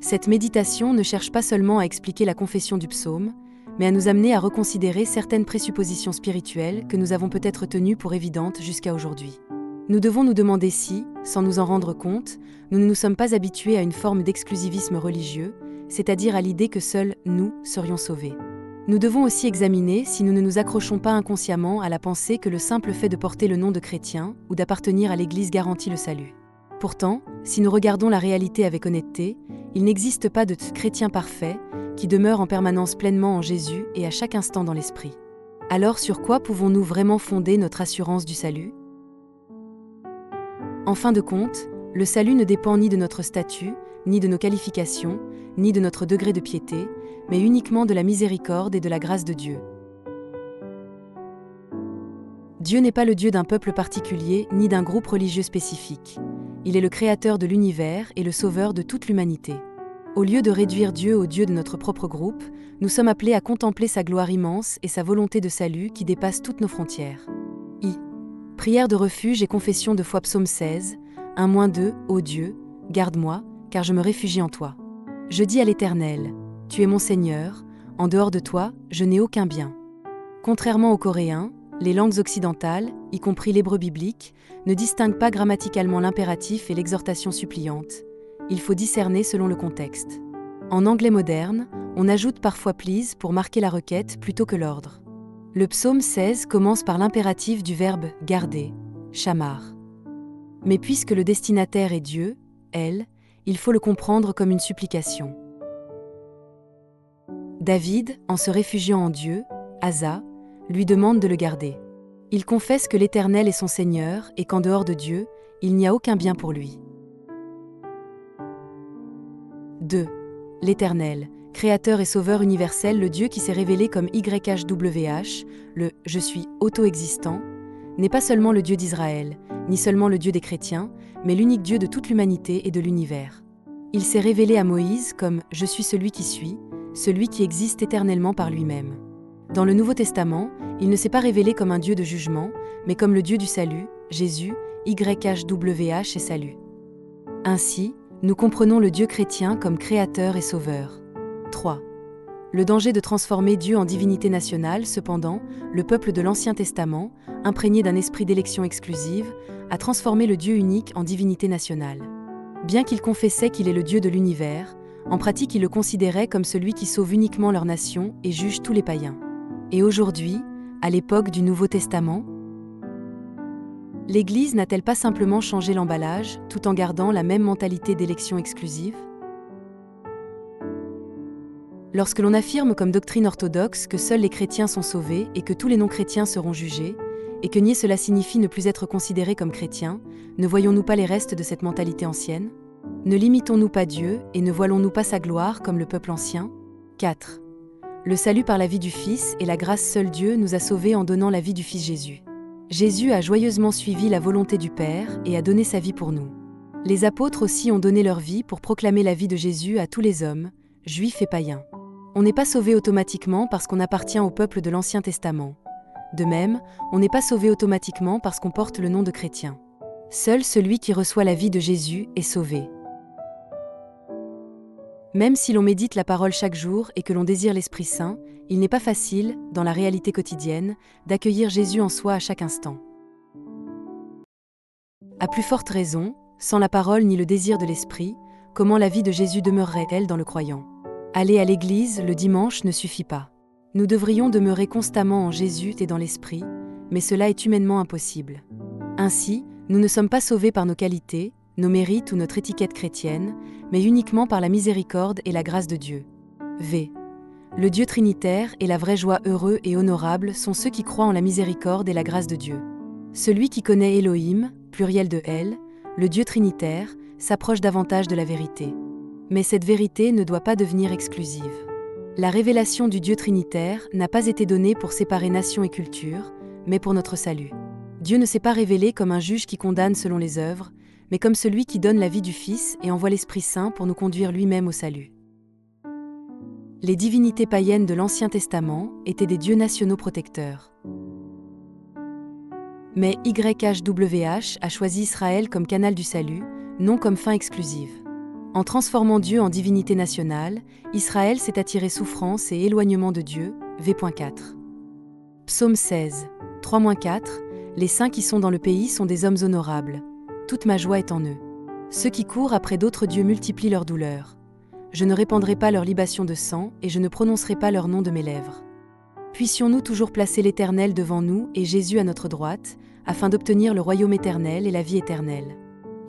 Cette méditation ne cherche pas seulement à expliquer la confession du psaume, mais à nous amener à reconsidérer certaines présuppositions spirituelles que nous avons peut-être tenues pour évidentes jusqu'à aujourd'hui. Nous devons nous demander si, sans nous en rendre compte, nous ne nous sommes pas habitués à une forme d'exclusivisme religieux, c'est-à-dire à l'idée que seuls nous serions sauvés. Nous devons aussi examiner si nous ne nous accrochons pas inconsciemment à la pensée que le simple fait de porter le nom de chrétien ou d'appartenir à l'Église garantit le salut. Pourtant, si nous regardons la réalité avec honnêteté, il n'existe pas de chrétien parfait qui demeure en permanence pleinement en Jésus et à chaque instant dans l'Esprit. Alors sur quoi pouvons-nous vraiment fonder notre assurance du salut ? En fin de compte, le salut ne dépend ni de notre statut, ni de nos qualifications, ni de notre degré de piété, mais uniquement de la miséricorde et de la grâce de Dieu. Dieu n'est pas le Dieu d'un peuple particulier ni d'un groupe religieux spécifique. Il est le créateur de l'univers et le sauveur de toute l'humanité. Au lieu de réduire Dieu au Dieu de notre propre groupe, nous sommes appelés à contempler sa gloire immense et sa volonté de salut qui dépasse toutes nos frontières. Prière de refuge et confession de foi psaume 16, 1-2, Ô Dieu, garde-moi, car je me réfugie en toi. Je dis à l'Éternel, tu es mon Seigneur, en dehors de toi, je n'ai aucun bien. Contrairement aux Coréens, les langues occidentales, y compris l'hébreu biblique, ne distinguent pas grammaticalement l'impératif et l'exhortation suppliante. Il faut discerner selon le contexte. En anglais moderne, on ajoute parfois please pour marquer la requête plutôt que l'ordre. Le psaume 16 commence par l'impératif du verbe garder, shamar. Mais puisque le destinataire est Dieu, elle, il faut le comprendre comme une supplication. David, en se réfugiant en Dieu, Asa, lui demande de le garder. Il confesse que l'Éternel est son Seigneur et qu'en dehors de Dieu, il n'y a aucun bien pour lui. 2. L'Éternel, Créateur et Sauveur universel, le Dieu qui s'est révélé comme YHWH, le « Je suis auto-existant », n'est pas seulement le Dieu d'Israël, ni seulement le Dieu des chrétiens, mais l'unique Dieu de toute l'humanité et de l'univers. Il s'est révélé à Moïse comme « Je suis celui qui suis », celui qui existe éternellement par lui-même. Dans le Nouveau Testament, il ne s'est pas révélé comme un Dieu de jugement, mais comme le Dieu du salut, Jésus, YHWH et salut. Ainsi, nous comprenons le Dieu chrétien comme créateur et sauveur. 3. Le danger de transformer Dieu en divinité nationale, cependant, le peuple de l'Ancien Testament, imprégné d'un esprit d'élection exclusive, a transformé le Dieu unique en divinité nationale. Bien qu'il confessait qu'il est le Dieu de l'univers, en pratique il le considérait comme celui qui sauve uniquement leur nation et juge tous les païens. Et aujourd'hui, à l'époque du Nouveau Testament, l'Église n'a-t-elle pas simplement changé l'emballage, tout en gardant la même mentalité d'élection exclusive ? Lorsque l'on affirme comme doctrine orthodoxe que seuls les chrétiens sont sauvés et que tous les non-chrétiens seront jugés, et que nier cela signifie ne plus être considérés comme chrétiens, ne voyons-nous pas les restes de cette mentalité ancienne ? Ne limitons-nous pas Dieu et ne voilons-nous pas sa gloire comme le peuple ancien ? 4. Le salut par la vie du Fils et la grâce seul Dieu nous a sauvés en donnant la vie du Fils Jésus. Jésus a joyeusement suivi la volonté du Père et a donné sa vie pour nous. Les apôtres aussi ont donné leur vie pour proclamer la vie de Jésus à tous les hommes, juifs et païens. On n'est pas sauvé automatiquement parce qu'on appartient au peuple de l'Ancien Testament. De même, on n'est pas sauvé automatiquement parce qu'on porte le nom de chrétien. Seul celui qui reçoit la vie de Jésus est sauvé. Même si l'on médite la parole chaque jour et que l'on désire l'Esprit Saint, il n'est pas facile, dans la réalité quotidienne, d'accueillir Jésus en soi à chaque instant. À plus forte raison, sans la parole ni le désir de l'Esprit, comment la vie de Jésus demeurerait-elle dans le croyant ? Aller à l'église le dimanche ne suffit pas. Nous devrions demeurer constamment en Jésus et dans l'Esprit, mais cela est humainement impossible. Ainsi, nous ne sommes pas sauvés par nos qualités, nos mérites ou notre étiquette chrétienne, mais uniquement par la miséricorde et la grâce de Dieu. V. Le Dieu trinitaire et la vraie joie heureux et honorable sont ceux qui croient en la miséricorde et la grâce de Dieu. Celui qui connaît Elohim, pluriel de El, le Dieu trinitaire, s'approche davantage de la vérité. Mais cette vérité ne doit pas devenir exclusive. La révélation du Dieu trinitaire n'a pas été donnée pour séparer nation et culture, mais pour notre salut. Dieu ne s'est pas révélé comme un juge qui condamne selon les œuvres, mais comme celui qui donne la vie du Fils et envoie l'Esprit Saint pour nous conduire lui-même au salut. Les divinités païennes de l'Ancien Testament étaient des dieux nationaux protecteurs. Mais YHWH a choisi Israël comme canal du salut, non comme fin exclusive. En transformant Dieu en divinité nationale, Israël s'est attiré souffrance et éloignement de Dieu, v.4. Psaume 16, 3-4. Les saints qui sont dans le pays sont des hommes honorables. Toute ma joie est en eux. Ceux qui courent après d'autres dieux multiplient leurs douleurs. Je ne répandrai pas leur libation de sang, et je ne prononcerai pas leur nom de mes lèvres. Puissions-nous toujours placer l'Éternel devant nous et Jésus à notre droite, afin d'obtenir le royaume éternel et la vie éternelle.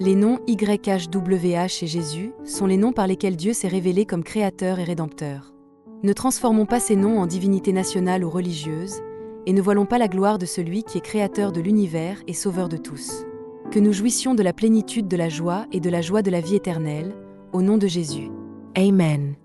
Les noms YHWH et Jésus sont les noms par lesquels Dieu s'est révélé comme Créateur et Rédempteur. Ne transformons pas ces noms en divinité nationale ou religieuse, et ne voilons pas la gloire de celui qui est Créateur de l'univers et Sauveur de tous. Que nous jouissions de la plénitude de la joie et de la joie de la vie éternelle, au nom de Jésus. Amen.